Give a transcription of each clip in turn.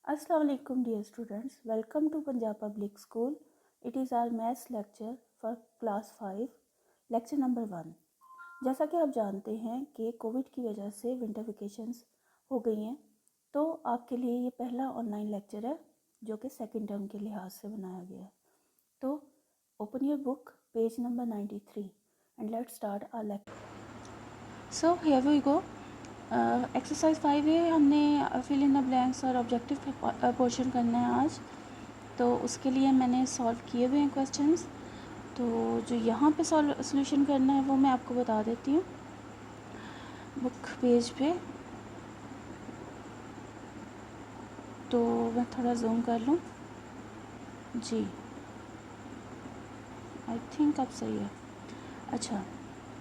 Assalamu alaikum dear students, welcome to Punjab Public School. It is our maths lecture for class 5, lecture number 1. जैसा कि आप जानते हैं कि कोविड की वजह से विंटर वेकेशंस हो गई हैं, तो आपके लिए ये पहला ऑनलाइन लेक्चर है जो कि सेकेंड टर्म के लिहाज से बनाया गया है. तो open your book, page number 93 and let's start our lecture. So here we go. Exercise 5 है, हमने फिल इन द ब्लैंक्स और ऑब्जेक्टिव पोर्शन करना है आज. तो उसके लिए मैंने सॉल्व किए हुए हैं क्वेश्चंस. तो जो यहाँ पे सॉल्यूशन करना है वो मैं आपको बता देती हूँ बुक पेज पे. तो मैं थोड़ा जूम कर लूँ जी. आई थिंक अब सही है. अच्छा,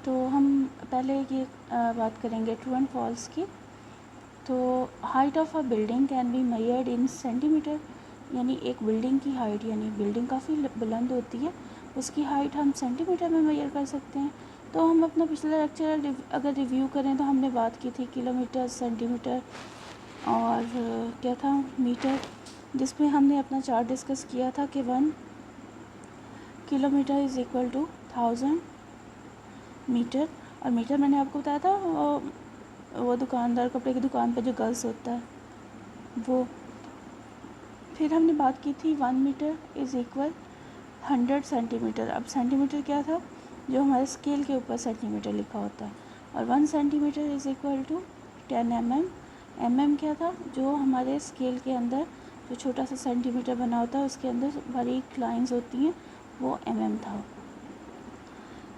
तो हम पहले ये बात करेंगे ट्रू एंड फॉल्स की. तो height of a building can be measured in centimetre, यानी एक बिल्डिंग की हाइट, यानी बिल्डिंग काफ़ी बुलंद होती है, उसकी हाइट हम सेंटीमीटर में मेजर कर सकते हैं. तो हम अपना पिछला लेक्चर अगर रिव्यू करें तो हमने बात की थी किलोमीटर, सेंटीमीटर और क्या था मीटर, जिसमें हमने अपना चार्ट डिस्कस किया था कि 1 kilometre is equal to 1000 metre. और मीटर मैंने आपको बताया था वो दुकानदार कपड़े की दुकान पे जो गर्ल्स होता है वो. फिर हमने बात की थी 1 मीटर इज़ इक्वल 100 सेंटीमीटर. अब सेंटीमीटर क्या था, जो हमारे स्केल के ऊपर सेंटीमीटर लिखा होता है. और 1 centimetre is equal to 10 mm क्या था, जो हमारे स्केल के अंदर जो छोटा सा सेंटीमीटर बना होता है उसके अंदर बारीक लाइंस होती हैं, वो था.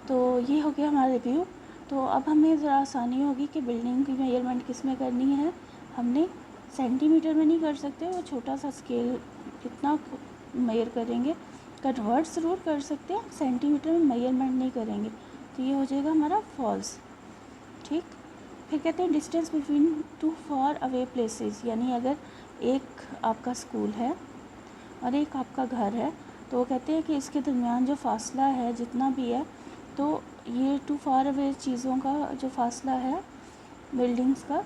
तो ये हो गया हमारा रिव्यू. तो अब हमें ज़रा आसानी होगी कि बिल्डिंग की मेजरमेंट किस में करनी है. हमने सेंटीमीटर में नहीं कर सकते, वो छोटा सा स्केल कितना मेजर करेंगे, कन्वर्ट ज़रूर कर सकते हैं, सेंटीमीटर में मेजरमेंट नहीं करेंगे. तो ये हो जाएगा हमारा फॉल्स. ठीक. फिर कहते हैं distance between 2 far away places, यानी अगर एक आपका स्कूल है और एक आपका घर है, तो वो कहते हैं कि इसके दरमियान जो फासला है जितना भी है, तो ये 2 फार अवे चीज़ों का जो फासला है बिल्डिंग्स का,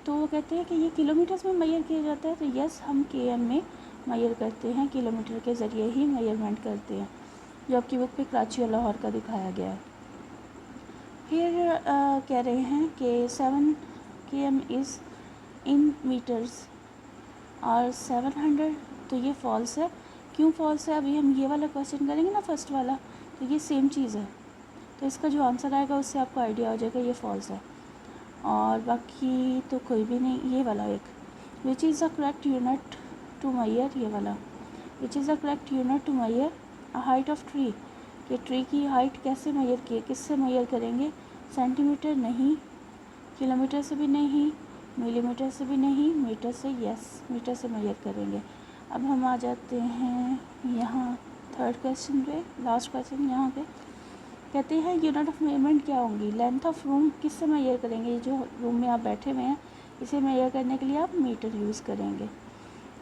तो वो कहते हैं कि ये किलोमीटर्स में मेजर किया जाता है. तो यस, हम केएम में मेजर करते हैं, किलोमीटर के ज़रिए ही मेजरमेंट करते हैं, जो आपकी बुक पे कराची और लाहौर का दिखाया गया है. फिर कह रहे हैं कि 7 km इज़ इन मीटर्स और 700. तो ये फॉल्स है. क्यों फॉल्स है, अभी हम ये वाला क्वेश्चन करेंगे ना, फर्स्ट वाला, तो ये सेम चीज़ है. तो इसका जो आंसर आएगा उससे आपको आइडिया हो जाएगा ये फॉल्स है. और बाकी तो कोई भी नहीं. ये वाला एक, which is the correct unit to measure, ये वाला, which is the correct unit to measure a height of tree, कि ट्री की हाइट कैसे मेजर किए, किससे मेजर करेंगे, सेंटीमीटर नहीं, किलोमीटर से भी नहीं, मिलीमीटर से भी नहीं, मीटर से. यस, मीटर से मेजर करेंगे. अब हम आ जाते हैं यहाँ थर्ड क्वेश्चन पे, लास्ट क्वेश्चन. यहाँ पे कहते हैं यूनिट ऑफ मेजरमेंट क्या होंगी. लेंथ ऑफ रूम किससे मेजर करेंगे, जो रूम में आप बैठे हुए हैं इसे मेजर करने के लिए आप मीटर यूज़ करेंगे.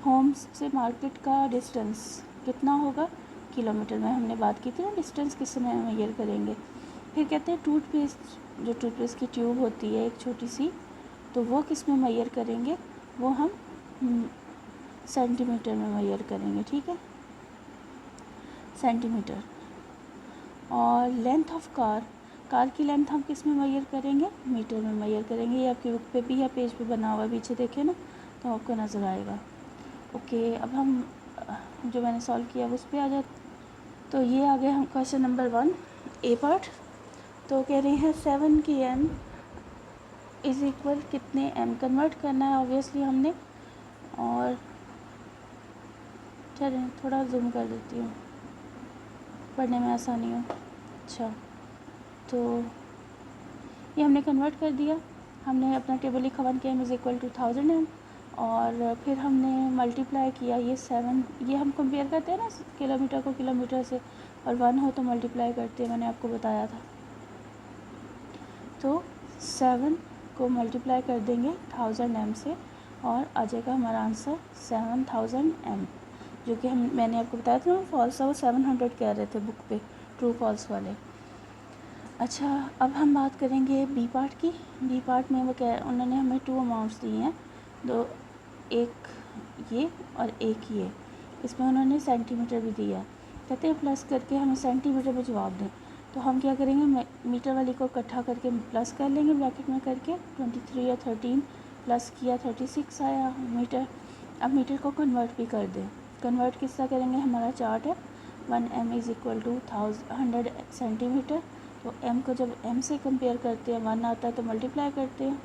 होम से मार्केट का डिस्टेंस कितना होगा, किलोमीटर में. हमने बात की थी ना, डिस्टेंस किससे मेजर करेंगे. फिर कहते हैं टूथपेस्ट, जो टूथपेस्ट की ट्यूब होती है एक छोटी सी, तो वो किस में मेजर करेंगे, वो हम सेंटीमीटर में मेजर करेंगे. ठीक है, सेंटीमीटर. और लेंथ ऑफ कार की लेंथ हम किस में मेजर करेंगे, मीटर में मेजर करेंगे. ये आपकी बुक पे भी है, पेज पे बना हुआ, पीछे देखें ना तो आपको नज़र आएगा. ओके, अब हम जो मैंने सॉल्व किया उस पर आ जाते. तो ये आ गया हम क्वेश्चन नंबर 1 ए पार्ट. तो कह रहे हैं 7 km इज़ इक्वल कितने एम, कन्वर्ट करना है ऑब्वियसली हमने. और चलें थोड़ा जूम कर देती हूँ, पढ़ने में आसानी हो. अच्छा, तो ये हमने कन्वर्ट कर दिया. हमने अपना टेबल लिखा 1 km is equal to 1000 m, और फिर हमने मल्टीप्लाई किया ये 7. ये हम कंपेयर करते हैं ना किलोमीटर को किलोमीटर से, और 1 हो तो मल्टीप्लाई करते हैं, मैंने आपको बताया था. तो 7 को मल्टीप्लाई कर देंगे 1000 m से, और आ जाएगा हमारा आंसर 7000 m, जो कि मैंने आपको बताया था ना फॉल्स है, वो 700 कह रहे थे बुक पे, ट्रू फॉल्स वाले. अच्छा, अब हम बात करेंगे बी पार्ट की. बी पार्ट में वो क्या, उन्होंने हमें 2 अमाउंट्स दिए हैं. एक ये और एक ये, इसमें उन्होंने सेंटीमीटर भी दिया। कहते हैं प्लस करके हमें सेंटीमीटर में जवाब दें, तो हम क्या करेंगे, मीटर वाली को इकट्ठा करके प्लस कर लेंगे ब्रैकेट में करके, 23 या 13 प्लस किया 36 आया मीटर। अब मीटर को कन्वर्ट भी कर दें, कन्वर्ट किस तरह करेंगे, हमारा चार्ट है 1 m is equal to 100 centimetre. तो m को जब m से कंपेयर करते हैं 1 आता है तो मल्टीप्लाई करते हैं,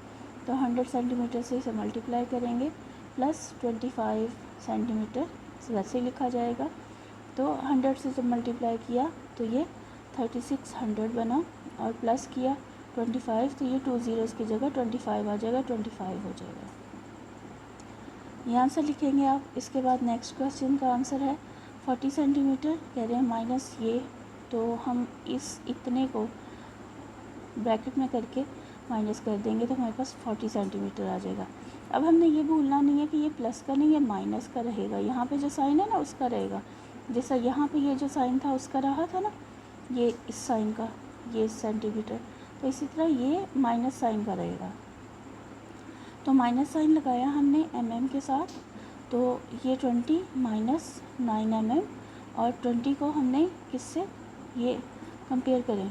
तो 100 सेंटीमीटर से इसे मल्टीप्लाई करेंगे प्लस 25 सेंटीमीटर वैसे लिखा जाएगा। तो 100 से जब मल्टीप्लाई किया तो ये 3600 बना, और प्लस किया 25 तो ये 2 ज़ीरोज़ की जगह 25 आ जाएगा, 25 हो जाएगा। ये आंसर लिखेंगे आप। इसके बाद नेक्स्ट क्वेश्चन का आंसर है 40 सेंटीमीटर, कह रहे हैं माइनस ये, तो हम इस इतने को ब्रैकेट में करके माइनस कर देंगे तो हमारे पास 40 सेंटीमीटर आ जाएगा। अब हमने ये भूलना नहीं है कि ये प्लस का नहीं, ये माइनस का रहेगा। यहाँ पे जो साइन है ना उसका रहेगा, जैसा यहाँ पे ये जो साइन था उसका रहा था ना, ये इस साइन का, ये सेंटीमीटर, तो इसी तरह ये माइनस साइन का रहेगा। तो माइनस साइन लगाया हमने mm के साथ, तो ये 20 माइनस 9 mm, और 20 को हमने किससे ये कंपेयर करें,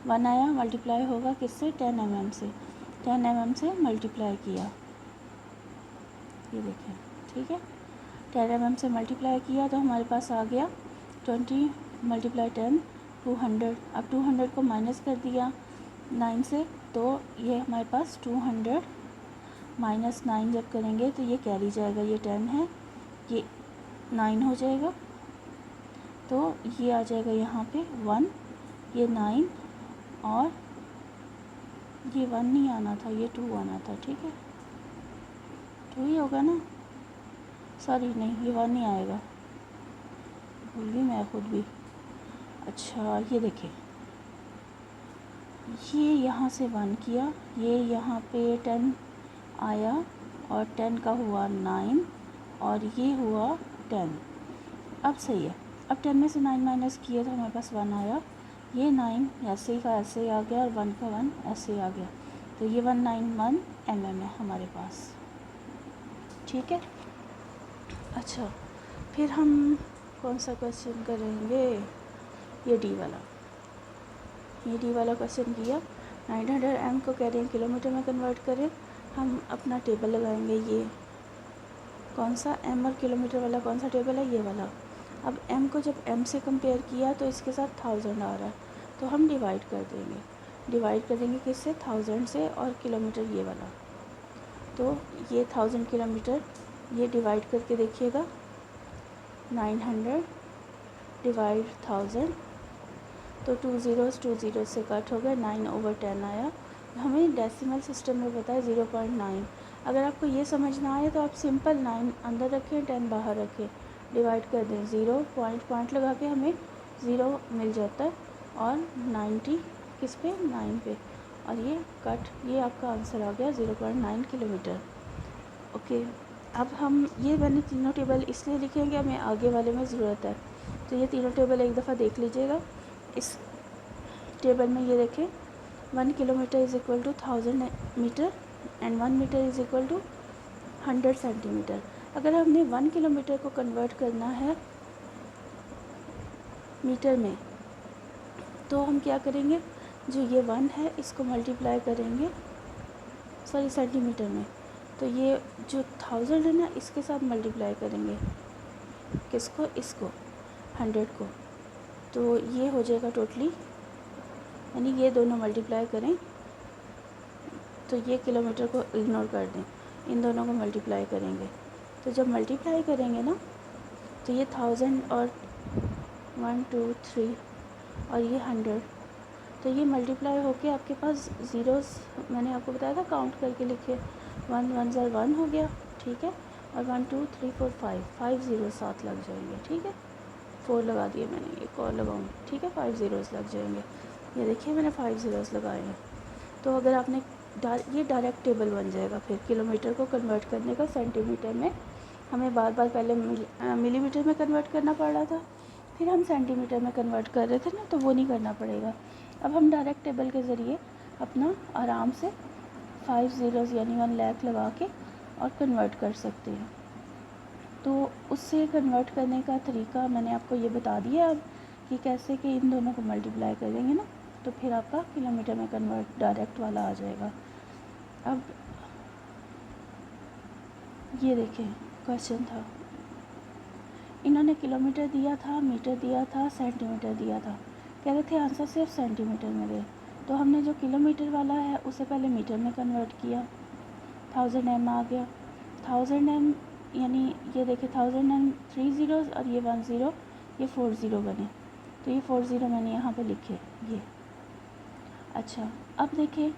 1 आया, मल्टीप्लाई होगा किससे, 10 mm से, 10 mm से मल्टीप्लाई किया, ये देखें, ठीक है, 10 mm से मल्टीप्लाई किया तो हमारे पास आ गया 20 मल्टीप्लाई 10 200। अब 200 को माइनस कर दिया 9 से, तो ये हमारे पास 200 माइनस 9 जब करेंगे तो ये कैरी जाएगा, ये 10 है, ये 9 हो जाएगा, तो ये आ जाएगा यहाँ पे 1, ये 9, और ये 1 नहीं आना था, ये 2 आना था, ठीक है, 2 ही होगा ना, सॉरी नहीं, ये 1 नहीं आएगा, भूल गई मैं खुद भी। अच्छा ये देखिए, ये यहाँ से 1 किया, ये यहाँ पे 10 आया, और 10 का हुआ 9, और ये हुआ 10। अब सही है, अब 10 में से 9 माइनस किए तो हमारे पास 1 आया, ये 9 ऐसे ही का ऐसे ही आ गया, और 1 का 1 ऐसे ही आ गया, तो ये 191 mm है हमारे पास, ठीक है। अच्छा फिर हम कौन सा क्वेश्चन करेंगे, ये डी वाला क्वेश्चन किया। 900 m को कह रहे हैं किलोमीटर में कन्वर्ट करें, हम अपना टेबल लगाएंगे, ये कौन सा m और किलोमीटर वाला कौन सा टेबल है, ये वाला। अब m को जब m से कंपेयर किया तो इसके साथ 1000 आ रहा है, तो हम डिवाइड कर देंगे किससे, 1000 से, और किलोमीटर ये वाला, तो ये 1000 किलोमीटर, ये डिवाइड करके देखिएगा, 900 डिवाइड 1000, तो 2 ज़ीरो से कट हो गया, 9/10 आया। हमें डेसिमल सिस्टम में बताया 0.9। अगर आपको ये समझ ना आए तो आप सिंपल 9 अंदर रखें, 10 बाहर रखें, डिवाइड कर दें, 0 पॉइंट लगा के हमें 0 मिल जाता है, और 90 किस पे, 9 पे, और ये कट, ये आपका आंसर आ गया 0.9 किलोमीटर। ओके, अब हम ये मैंने तीनों टेबल इसलिए लिखेंगे, हमें आगे वाले में ज़रूरत है, तो ये तीनों टेबल एक दफ़ा देख लीजिएगा। इस टेबल में ये देखें, 1 kilometre is equal to 1000 metre, and 1 metre is equal to 100 centimetre. अगर हमने 1 किलोमीटर को कन्वर्ट करना है मीटर में, तो हम क्या करेंगे, जो ये 1 है इसको मल्टीप्लाई करेंगे, सॉरी सेंटीमीटर में, तो ये जो 1000 है ना इसके साथ मल्टीप्लाई करेंगे, किसको, इसको 100 को, तो ये हो जाएगा टोटली, यानी ये दोनों मल्टीप्लाई करें, तो ये किलोमीटर को इग्नोर कर दें, इन दोनों को मल्टीप्लाई करेंगे, तो जब मल्टीप्लाई करेंगे ना तो ये 1000 और 1 2 3 और ये 100, तो ये मल्टीप्लाई होके आपके पास ज़ीरोज़, मैंने आपको बताया था काउंट करके लिखिए, 1 1 ज़र 1 हो गया, ठीक है, और 1 2 3 4 5 ज़ीरो साथ लग जाएंगे, ठीक है, 4 लगा दिए मैंने, एक और लगाऊंगी, ठीक है, 5 ज़ीरोज़ लग जाएंगे, ये देखिए मैंने 5 ज़ीरोज़ लगाए हैं। तो अगर आपने ये डायरेक्ट टेबल बन जाएगा, फिर किलोमीटर को कन्वर्ट करने का सेंटीमीटर में, हमें बार बार पहले मिलीमीटर में कन्वर्ट करना पड़ रहा था, फिर हम सेंटीमीटर में कन्वर्ट कर रहे थे ना, तो वो नहीं करना पड़ेगा। अब हम डायरेक्ट टेबल के ज़रिए अपना आराम से 5 ज़ीरोज़ यानी 1 लाख लगा के और कन्वर्ट कर सकते हैं। तो उससे कन्वर्ट करने का तरीका मैंने आपको ये बता दिया अब कि कैसे कि इन दोनों को मल्टीप्लाई करेंगे ना तो फिर आपका किलोमीटर में कन्वर्ट डायरेक्ट वाला आ जाएगा। अब ये देखें, क्वेश्चन था, इन्होंने किलोमीटर दिया था, मीटर दिया था, सेंटीमीटर दिया था, कह रहे थे आंसर सिर्फ सेंटीमीटर में दे। तो हमने जो किलोमीटर वाला है उसे पहले मीटर में कन्वर्ट किया, 1000 m आ गया। 1000 m यानी ये देखिए 1000 m 3 ज़ीरोज़ और ये 1 ज़ीरो, ये 4 ज़ीरो बने, तो ये 4 ज़ीरो मैंने यहाँ पे लिखे ये। अच्छा, अब देखिए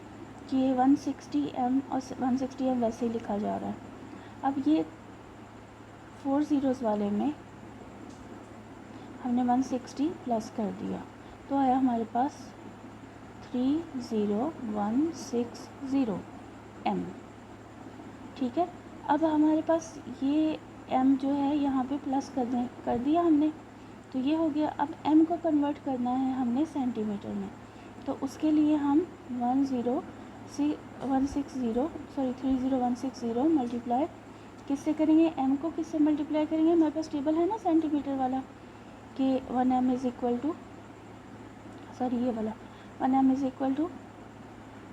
कि ये 160 m और 160 m वैसे ही लिखा जा रहा है। अब ये 4 ज़ीरोज़ वाले में हमने 160 प्लस कर दिया तो आया हमारे पास 30160 m। ठीक है, अब हमारे पास ये m जो है यहाँ पे प्लस कर दिया हमने, तो ये हो गया। अब m को कन्वर्ट करना है हमने सेंटीमीटर में, तो उसके लिए हम 30160 मल्टीप्लाई किससे करेंगे, m को किससे मल्टीप्लाई करेंगे, हमारे पास टेबल है ना सेंटीमीटर वाला कि 1m is equal to, sorry ये वाला 1m is equal to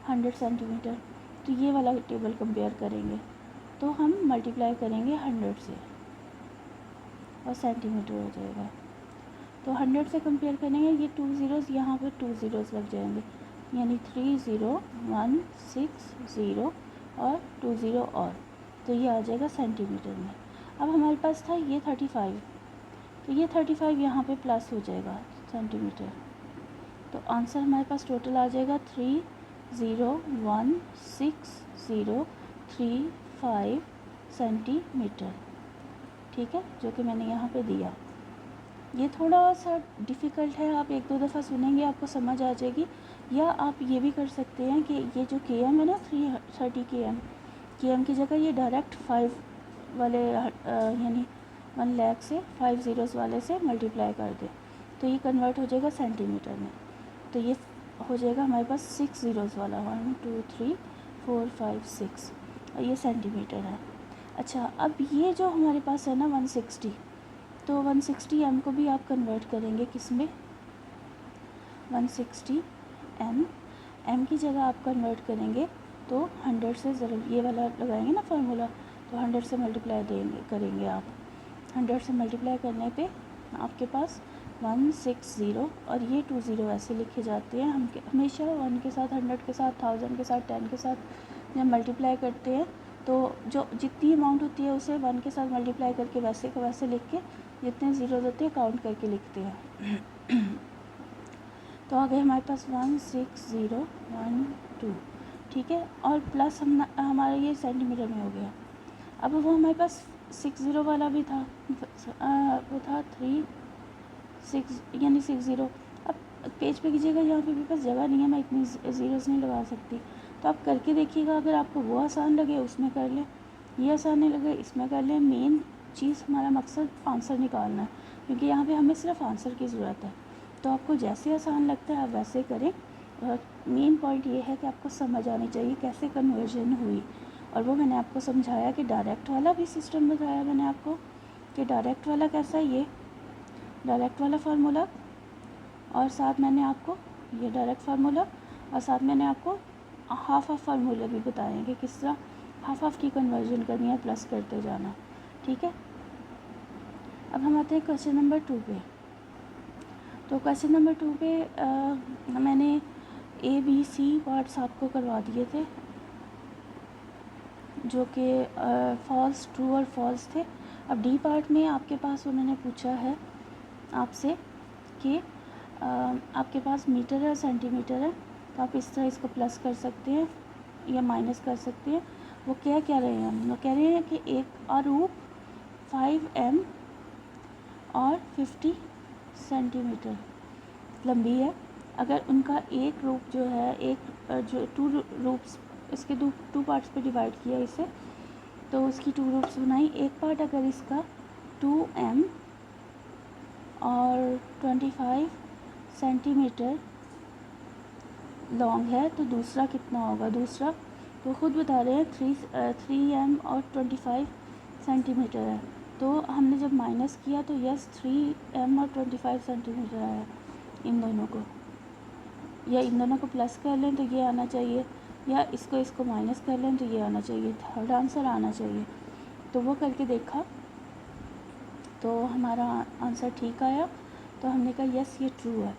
100 centimetre. तो ये वाला टेबल कंपेयर करेंगे तो हम मल्टीप्लाई करेंगे 100 से और सेंटीमीटर हो जाएगा। तो 100 से कंपेयर करेंगे, ये 2 ज़ीरोज़ यहाँ पर 2 ज़ीरोज़ लग जाएंगे, यानी 30160 और 2 ज़ीरो और, तो ये आ जाएगा सेंटीमीटर में। अब हमारे पास था ये 35, तो ये 35 यहाँ पे प्लस हो जाएगा सेंटीमीटर, तो आंसर हमारे पास टोटल आ जाएगा 3016035 सेंटीमीटर। ठीक है, जो कि मैंने यहाँ पे दिया। ये थोड़ा सा डिफ़िकल्ट है, आप एक दो दफ़ा सुनेंगे आपको समझ आ जाएगी। या आप ये भी कर सकते हैं कि ये जो km है ना 330 km की जगह ये डायरेक्ट 5 वाले यानी 1 लाख से 5 ज़ीरोज़ वाले से मल्टीप्लाई कर दे तो ये कन्वर्ट हो जाएगा सेंटीमीटर में। तो ये हो जाएगा हमारे पास 6 ज़ीरोज़ वाला, 1 2 3 4 5 6, और ये सेंटीमीटर है। अच्छा, अब ये जो हमारे पास है ना 160, तो 160 m को भी आप कन्वर्ट करेंगे किस में, 160 m की जगह आप कन्वर्ट करेंगे तो 100 से ज़रूर ये वाला लगाएंगे ना फार्मूला, तो 100 से मल्टीप्लाई करेंगे आप। 100 से मल्टीप्लाई करने पे आपके पास 160 और ये 2 ज़ीरो ऐसे लिखे जाते हैं। हम हमेशा 1 के साथ, 100 के साथ, 1000 के साथ, 10 के साथ जब मल्टीप्लाई करते हैं तो जो जितनी अमाउंट होती है उसे 1 के साथ मल्टीप्लाई करके वैसे का वैसे लिख के जितने ज़ीरो होते हैं काउंट करके लिखते हैं। तो आ गए हमारे पास 16012, ठीक है, और प्लस हमारा ये सेंटीमीटर में हो गया। अब वो हमारे पास 60 वाला भी था, वो था 36 यानी 60। अब पेज पे कीजिएगा, यहाँ पे भी बस जगह नहीं है, मैं इतनी ज़ीरोज़ नहीं लगा सकती, तो आप करके देखिएगा। अगर आपको वो आसान लगे उसमें कर लें, ये आसान नहीं लगे इसमें कर लें। मेन चीज़ हमारा मकसद आंसर निकालना है, क्योंकि यहाँ पे हमें सिर्फ आंसर की ज़रूरत है। तो आपको जैसे आसान लगता है आप वैसे करें, और मेन पॉइंट ये है कि आपको समझ आनी चाहिए कैसे कन्वर्जन हुई। और वो मैंने आपको समझाया कि डायरेक्ट वाला भी सिस्टम बताया मैंने आपको कि डायरेक्ट वाला कैसा है, ये डायरेक्ट वाला फार्मूला, और साथ मैंने आपको ये डायरेक्ट फार्मूला, और साथ मैंने आपको हाफ ऑफ फार्मूला भी बताएं कि किस तरह हाफ ऑफ की कन्वर्जन करनी है, प्लस करते जाना। ठीक है, अब हम आते हैं क्वेश्चन नंबर 2 पे। तो क्वेश्चन नंबर 2 पे मैंने ABC पार्ट्स आपको करवा दिए थे जो कि फॉल्स, ट्रू और फॉल्स थे। अब डी पार्ट में आपके पास उन्होंने पूछा है आपसे कि आपके पास मीटर है, सेंटीमीटर है, तो आप इस तरह इसको प्लस कर सकते हैं या माइनस कर सकते हैं। वो क्या कह रहे हैं, वो कह रहे हैं कि एक आरूप 5m और 50 सेंटीमीटर लंबी है। अगर उनका एक रूप जो है, एक जो 2 रूप्स, इसके टू पार्ट्स पे डिवाइड किया इसे, तो उसकी 2 रूप्स बनाई। एक पार्ट अगर इसका 2m और 25 सेंटीमीटर लॉन्ग है तो दूसरा कितना होगा, दूसरा तो ख़ुद बता रहे हैं 3m और 25 सेंटीमीटर है। तो हमने जब माइनस किया तो यस 3m और 25 सेंटीमीटर आया इन दोनों को, या इन दोनों को प्लस कर लें तो ये आना चाहिए, या इसको माइनस कर लें तो ये आना चाहिए, थर्ड आंसर आना चाहिए। तो वो करके देखा तो हमारा आंसर ठीक आया, तो हमने कहा यस ये ट्रू है।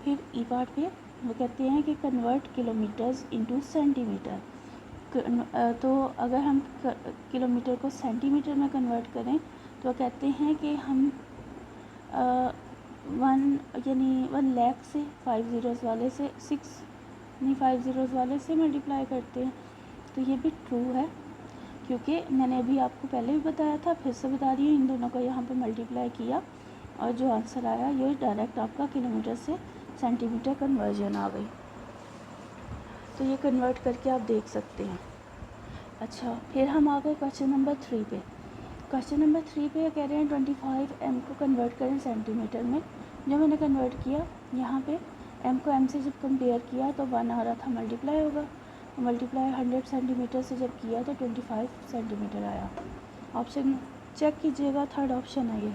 फिर ई पार्ट पे वो कहते हैं कि कन्वर्ट किलोमीटर्स इनटू सेंटीमीटर। तो अगर हम किलोमीटर को सेंटीमीटर में कन्वर्ट करें तो कहते हैं कि हम 1 लाख से 5 ज़ीरोज़ वाले से 5 ज़ीरोज़ वाले से मल्टीप्लाई करते हैं। तो ये भी ट्रू है, क्योंकि मैंने अभी आपको पहले भी बताया था, फिर से बता रही हूँ, इन दोनों को यहाँ पे मल्टीप्लाई किया और जो आंसर आया ये डायरेक्ट आपका किलोमीटर से सेंटीमीटर कन्वर्जन आ गई। तो ये कन्वर्ट करके आप देख सकते हैं। अच्छा, फिर हम आ गए क्वेश्चन नंबर 3 पे। क्वेश्चन नंबर 3 पे कह रहे हैं 25m को कन्वर्ट करें सेंटीमीटर में। जो मैंने कन्वर्ट किया यहाँ पे m को m से जब कंपेयर किया तो 1 आ रहा था, मल्टीप्लाई होगा, मल्टीप्लाई 100 सेंटीमीटर से जब किया तो 25 सेंटीमीटर आया। ऑप्शन चेक कीजिएगा, थर्ड ऑप्शन है ये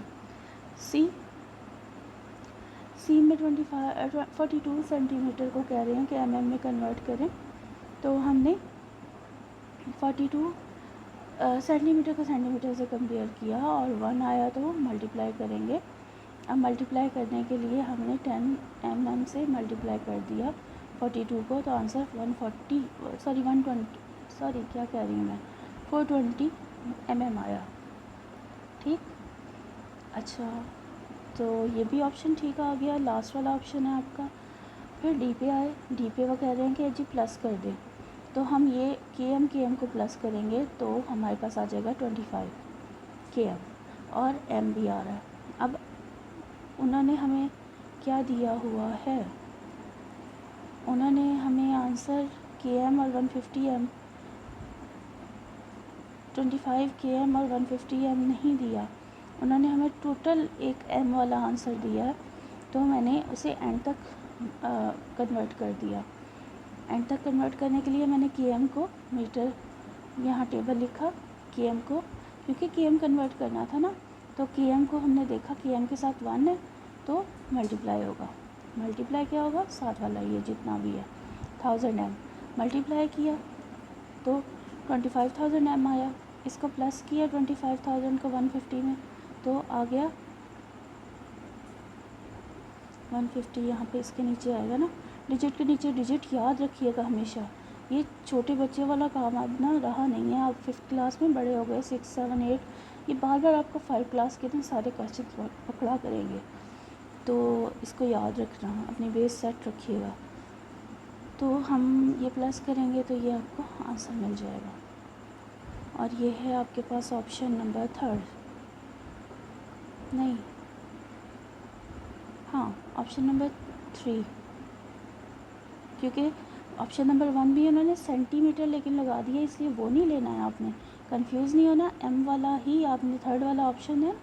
सी में 42 सेंटीमीटर को कह रहे हैं कि mm में कन्वर्ट करें। तो हमने 42 सेंटीमीटर को सेंटीमीटर से कंपेयर किया और 1 आया तो मल्टीप्लाई करेंगे। अब मल्टीप्लाई करने के लिए हमने 10 mm से मल्टीप्लाई कर दिया 42 को, तो आंसर 420 mm आया। ठीक, अच्छा, तो ये भी ऑप्शन ठीक आ गया, लास्ट वाला ऑप्शन है आपका। फिर डी पे आए, डी पे वो कह रहे हैं कि जी प्लस कर दें। तो हम ये km को प्लस करेंगे तो हमारे पास आ जाएगा 25 km और m भी आ रहा है। अब उन्होंने हमें क्या दिया हुआ है, उन्होंने हमें आंसर km और 150m 25 km और 150m नहीं दिया, उन्होंने हमें टोटल एक m वाला आंसर दिया है। तो मैंने उसे एंड तक कन्वर्ट कर दिया। एंड तक कन्वर्ट करने के लिए मैंने km को मीटर, यहाँ टेबल लिखा km को, क्योंकि km कन्वर्ट करना था ना, तो km को हमने देखा km के साथ 1 है तो मल्टीप्लाई होगा। मल्टीप्लाई क्या होगा, साथ वाला ये जितना भी है 1000m मल्टीप्लाई किया तो 25,000m आया। इसको प्लस किया 25,000 को 150 में तो आ गया 150। यहाँ पे इसके नीचे आएगा ना, डिजिट के नीचे डिजिट याद रखिएगा हमेशा। ये छोटे बच्चे वाला काम अब ना रहा नहीं है, आप 5th क्लास में बड़े हो गए, 6, 7, 8, ये बार बार आपको 5 क्लास के दिन सारे क्वेश्चन पकड़ा करेंगे। तो इसको याद रखना, अपनी बेस सेट रखिएगा। तो हम ये प्लस करेंगे तो ये आपको आंसर मिल जाएगा। और ये है आपके पास ऑप्शन नंबर 3, नहीं हाँ ऑप्शन नंबर 3, क्योंकि ऑप्शन नंबर 1 भी उन्होंने सेंटीमीटर लेकिन लगा दिया, इसलिए वो नहीं लेना है आपने, कंफ्यूज नहीं होना। m वाला ही आपने, थर्ड वाला ऑप्शन है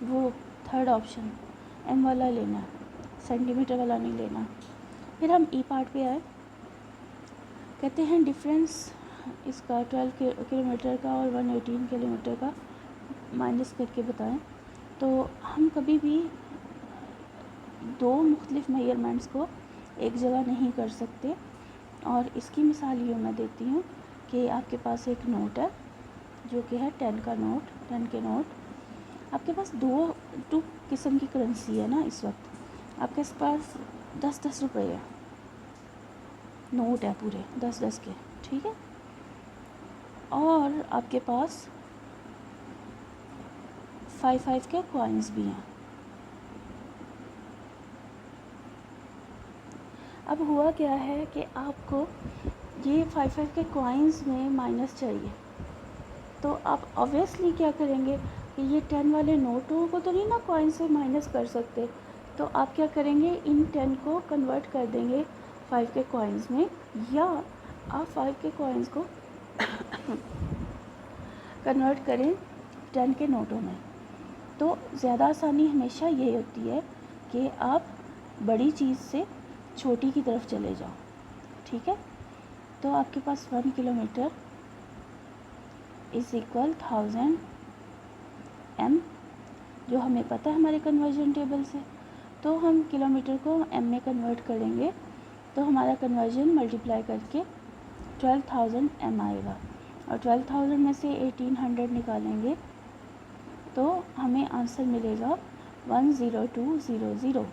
वो थर्ड ऑप्शन m वाला लेना है, सेंटीमीटर वाला नहीं लेना। फिर हम ई पार्ट पे आए, कहते हैं डिफरेंस इसका 12 किलोमीटर का और 118 किलोमीटर का माइनस करके बताएं। तो हम कभी भी दो मुख्तलिफ मेजरमेंट्स को एक जगह नहीं कर सकते। और इसकी मिसाल ये मैं देती हूँ कि आपके पास एक नोट है जो कि है 10 का नोट, 10 के नोट। आपके पास दो किस्म की करेंसी है ना इस वक्त। आपके पास 10-10 रुपये है, नोट है पूरे 10-10 के, ठीक है। और आपके पास 5-5 के कॉइन्स भी हैं। अब हुआ क्या है कि आपको ये 5-5 के कॉइन्स में माइनस चाहिए, तो आप ऑब्वियसली क्या करेंगे कि ये 10 वाले नोटों को तो नहीं ना कॉइन से माइनस कर सकते, तो आप क्या करेंगे, इन 10 को कन्वर्ट कर देंगे 5 के कॉइन्स में, या आप 5 के कॉइन्स को कन्वर्ट करें 10 के नोटों में। तो ज़्यादा आसानी हमेशा ये होती है कि आप बड़ी चीज़ से छोटी की तरफ चले जाओ, ठीक है। तो आपके पास 1 किलोमीटर इज़ इक्वल 1000 m, जो हमें पता है हमारे कन्वर्जन टेबल से। तो हम किलोमीटर को m में कन्वर्ट करेंगे तो हमारा कन्वर्जन मल्टीप्लाई करके 12,000 m आएगा, और 12,000 में से 1800 निकालेंगे तो हमें आंसर मिलेगा 10200।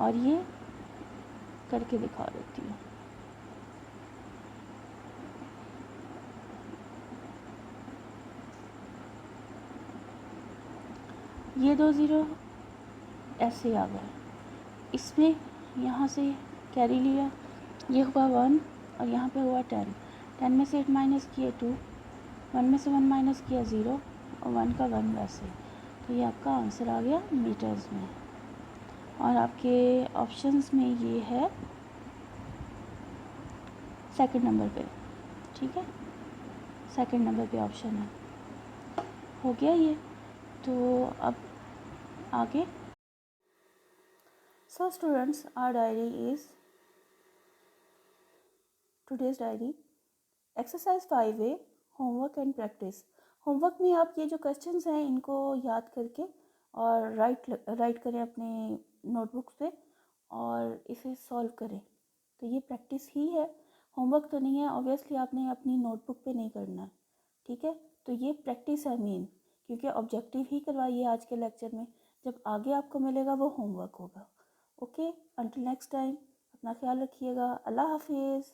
और ये करके दिखा देती हूँ। ये 2 ज़ीरो ऐसे आ गए, इसमें यहाँ से कैरी लिया, ये हुआ 1 और यहाँ पे हुआ 10। 10 में से 8 माइनस किया 2, 1 में से 1 माइनस किया 0 और 1 का 1 वैसे। तो ये आपका आंसर आ गया मीटर्स में। और आपके ऑप्शंस में ये है सेकंड नंबर पे, ठीक है, सेकंड नंबर पे ऑप्शन है। हो गया ये। तो अब आगे, so students, our diary is today's diary exercise 5A homework and practice. Homework में आप ये जो क्वेश्चंस हैं इनको याद करके और राइट करें अपने नोटबुक्स पे और इसे सॉल्व करें। तो ये प्रैक्टिस ही है, होमवर्क तो नहीं है। ऑब्वियसली आपने अपनी नोटबुक पे नहीं करना है, ठीक है। तो ये प्रैक्टिस है मेन, क्योंकि ऑब्जेक्टिव ही करवाइए आज के लेक्चर में, जब आगे आपको मिलेगा वो होमवर्क होगा। ओके, अंटिल नेक्स्ट टाइम, अपना ख्याल रखिएगा। अल्लाह हाफिज़।